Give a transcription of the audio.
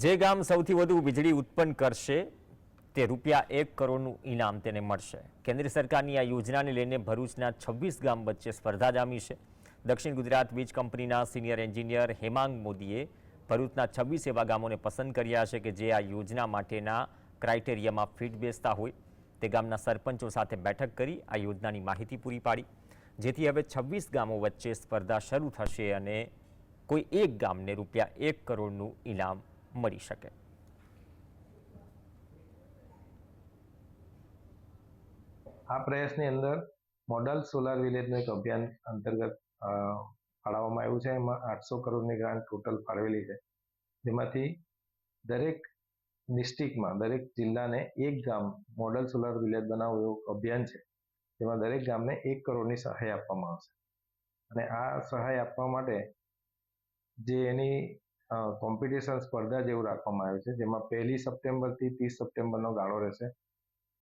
જે ગામ સૌથી વધુ વીજળી ઉત્પન્ન કરશે તે ₹1 કરોડનું ઇનામ તેને મળશે। કેન્દ્ર સરકારની આ યોજનાને લઈને ભરૂચના 26 ગામ વચ્ચે સ્પર્ધા જામી છે। દક્ષિણ ગુજરાત વીજ કંપનીના સિનિયર એન્જિનિયર હેમાંગ મોદીએ ભરૂચના 26 એવા ગામોને પસંદ કર્યા છે કે જે આ યોજના માટેના ક્રાઇટેરિયામાં ફિટ બેસતા હોય। તે ગામના સરપંચો સાથે બેઠક કરી આ યોજનાની માહિતી પૂરી પાડી, જેથી હવે 26 ગામો વચ્ચે સ્પર્ધા શરૂ થશે અને કોઈ એક ગામને ₹1 કરોડનું ઇનામ મળી શકે। આ પ્રયાસની અંદર મોડલ સોલાર વિલેજનું એક અભિયાન અંતર્ગત ફાળવવામાં આવ્યું છે। એમાં 800 કરોડની ગ્રાન્ટ ટોટલ ફાળવેલી છે, જેમાંથી દરેક ડિસ્ટ્રિક્ટમાં, દરેક જિલ્લાને એક ગામ મોડલ સોલાર વિલેજ બનાવવું એવું અભિયાન છે, જેમાં દરેક ગામને 1 કરોડની સહાય આપવામાં આવશે। અને આ સહાય આપવા માટે જે એની કોમ્પિટિશન સ્પર્ધા જેવું રાખવામાં આવ્યું છે, જેમાં 1 સપ્ટેમ્બરથી 30 સપ્ટેમ્બરનો ગાળો રહેશે।